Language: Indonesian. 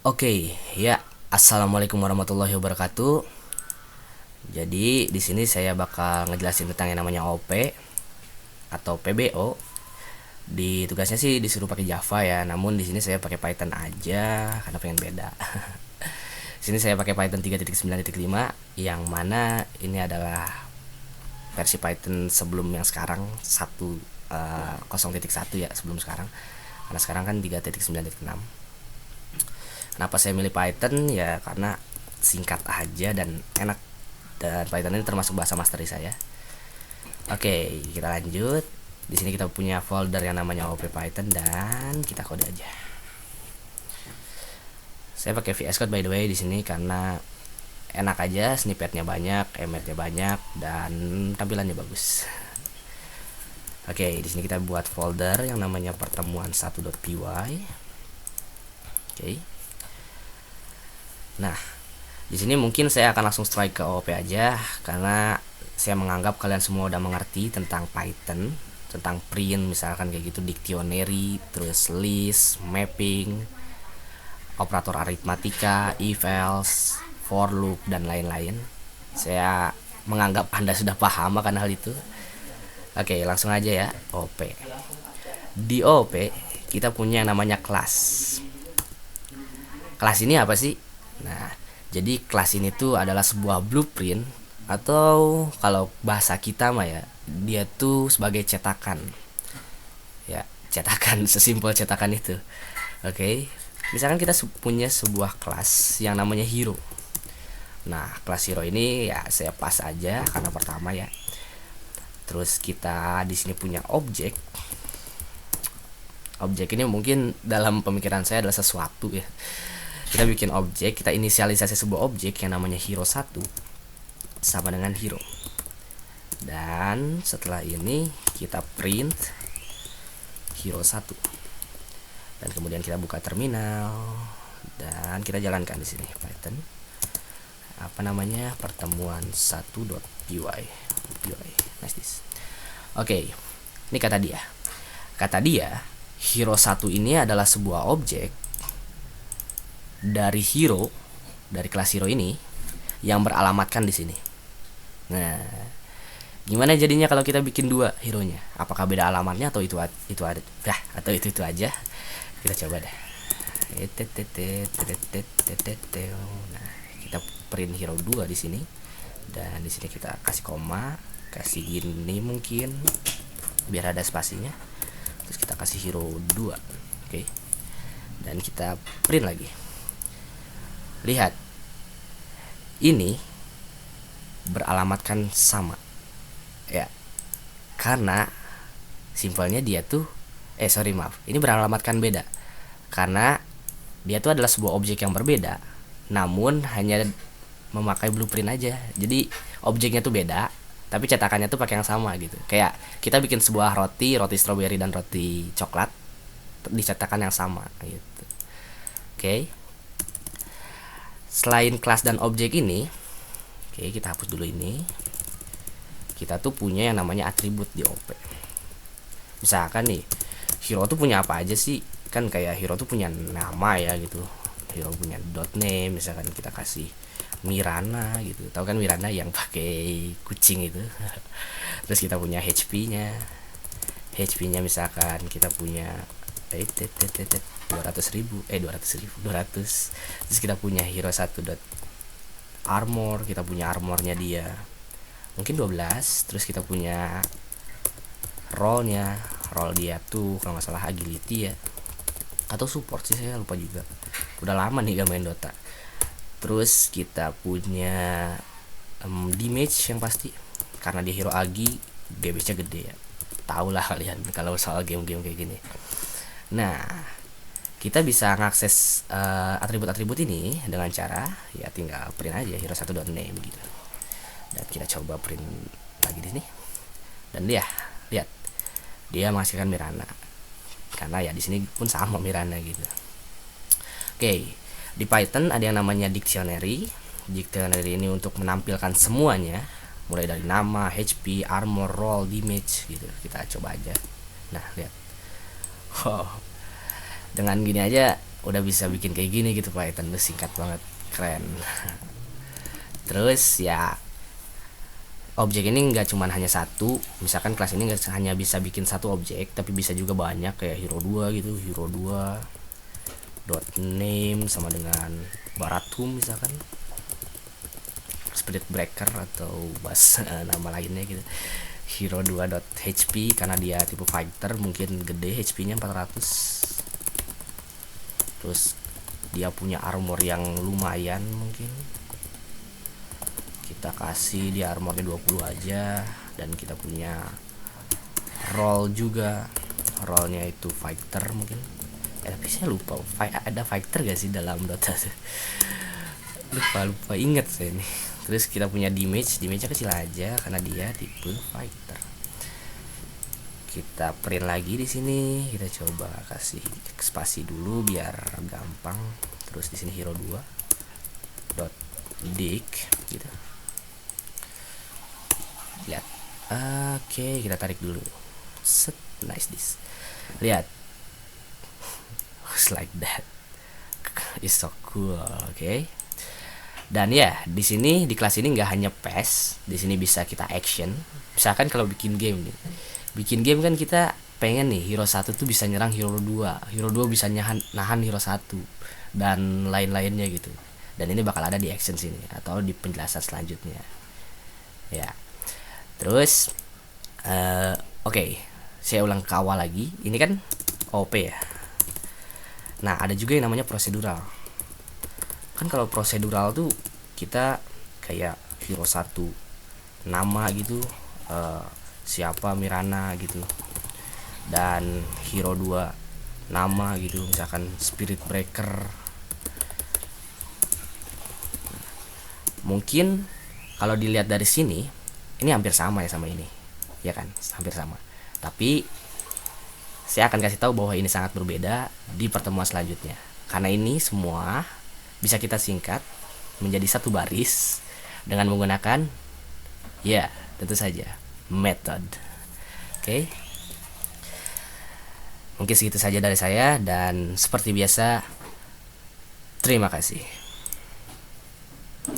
Oke, ya, assalamualaikum warahmatullahi wabarakatuh. Jadi di sini saya bakal ngejelasin tentang yang namanya OP atau PBO. Di tugasnya sih disuruh pakai Java ya, namun di sini saya pakai Python aja karena pengen beda. Di sini saya pakai Python 3.9.5 yang mana ini adalah versi Python sebelum yang sekarang 0.1 ya, sebelum sekarang. Karena sekarang kan 3.9.6. Kenapa saya milih Python? Ya karena singkat aja dan enak, dan Python ini termasuk bahasa masteri saya. Oke, kita lanjut. Di sini kita punya folder yang namanya OP Python dan kita kode aja. Saya pakai VS Code by the way di sini karena enak aja, snippetnya banyak, emetnya banyak, dan tampilannya bagus. Oke, di sini kita buat folder yang namanya pertemuan1.py. Oke. Nah, di sini mungkin saya akan langsung strike ke OP aja karena saya menganggap kalian semua udah mengerti tentang Python, tentang print misalkan kayak gitu, dictionary, terus list, mapping, operator aritmatika, if else, for loop, dan lain-lain. Saya menganggap Anda sudah paham akan hal itu. Oke, langsung aja ya, OP. Di OP kita punya yang namanya kelas. Kelas ini apa sih? Nah, jadi kelas ini tuh adalah sebuah blueprint, atau kalau bahasa kita mah ya, dia tuh sebagai cetakan. Ya, cetakan, sesimpel cetakan itu. Oke. Misalkan kita punya sebuah kelas yang namanya hero. Nah, kelas hero ini ya saya pas aja karena pertama ya. Terus kita di sini punya objek. Objek ini mungkin dalam pemikiran saya adalah sesuatu ya. Kita bikin objek, kita inisialisasi sebuah objek yang namanya hero1 sama dengan hero. Dan setelah ini kita print hero1. Dan kemudian kita buka terminal dan kita jalankan di sini Python apa namanya pertemuan1.py. Nice this. Oke. Ini kata dia. Kata dia, hero1 ini adalah sebuah objek dari hero, dari kelas hero ini yang beralamatkan di sini. Nah, gimana jadinya kalau kita bikin dua hero-nya? Apakah beda alamatnya atau itu ada? Atau itu aja? Kita coba deh. Nah, kita print hero 2 di sini. Dan di sini kita kasih koma, kasih gini mungkin biar ada spasinya. Terus kita kasih hero 2. Oke. Dan kita print lagi. Lihat, ini beralamatkan sama ya, karena simpelnya dia tuh ini beralamatkan beda karena dia tuh adalah sebuah objek yang berbeda, namun hanya memakai blueprint aja. Jadi objeknya tuh beda tapi cetakannya tuh pakai yang sama gitu. Kayak kita bikin sebuah roti strawberry dan roti coklat di cetakan yang sama gitu. Oke. Selain kelas dan objek ini, oke, kita hapus dulu ini. Kita tuh punya yang namanya atribut di OP. Misalkan nih, hero tuh punya apa aja sih? Kan kayak hero tuh punya nama ya gitu. Hero punya .name, misalkan kita kasih Mirana gitu. Tahu kan Mirana yang pakai kucing itu. Terus kita punya HP-nya. HP-nya misalkan kita punya 200.000. Terus kita punya hero1 armor, kita punya armornya dia mungkin 12. Terus kita punya roll dia tuh kalau nggak salah agility ya, atau support sih, saya lupa juga, udah lama nih gak main Dota. Terus kita punya damage yang pasti karena dia hero agi, damage nya gede ya, tau lah kalian kalau soal game-game kayak gini. Nah, kita bisa ngakses atribut-atribut ini dengan cara ya tinggal print aja hero1.name gitu. Dan kita coba print lagi di sini. Dan lihat, dia menghasilkan Mirana. Karena ya di sini pun sama Mirana gitu. Oke, di Python ada yang namanya dictionary. Dictionary ini untuk menampilkan semuanya, mulai dari nama, HP, armor, roll, damage gitu. Kita coba aja. Nah, lihat. Dengan gini aja udah bisa bikin kayak gini gitu Python tuh, singkat banget, keren. Terus ya objek ini nggak cuman hanya satu, misalkan kelas ini nggak hanya bisa bikin satu objek tapi bisa juga banyak, kayak hero 2 gitu, hero 2 dot name sama dengan Barathum misalkan, Spirit Breaker atau nama lainnya gitu, hero 2 dot HP karena dia tipe fighter mungkin gede, HP nya 400, terus dia punya armor yang lumayan, mungkin kita kasih dia armornya 20 aja, dan kita punya roll juga, rollnya itu fighter mungkin, tapi saya lupa ada fighter gak sih dalam Dota lupa inget saya ini. Terus kita punya damage-nya kecil aja karena dia tipe fighter. Kita print lagi di sini, kita coba kasih spasi dulu biar gampang. Terus di sini hero 2 dot dig gitu, lihat. Oke, kita tarik dulu, set, nice this, lihat, like that, it's so cool. Oke. Dan ya di sini di kelas ini nggak hanya pass, di sini bisa kita action. Misalkan kalau bikin game kan kita pengen nih hero 1 tuh bisa nyerang hero 2, hero 2 bisa nahan hero 1 dan lain-lainnya gitu. Dan ini bakal ada di action sini atau di penjelasan selanjutnya. Ya. Terus oke, saya ulang ke awal lagi. Ini kan OP ya. Nah, ada juga yang namanya prosedural. Kan kalau prosedural tuh kita kayak hero 1 nama gitu, siapa Mirana gitu, dan hero 2 nama gitu, misalkan Spirit Breaker. Mungkin kalau dilihat dari sini ini hampir sama ya sama ini, ya kan, hampir sama. Tapi saya akan kasih tahu bahwa ini sangat berbeda di pertemuan selanjutnya, karena ini semua bisa kita singkat menjadi satu baris dengan menggunakan, ya tentu saja, method. Oke. Mungkin segitu saja dari saya, dan seperti biasa terima kasih.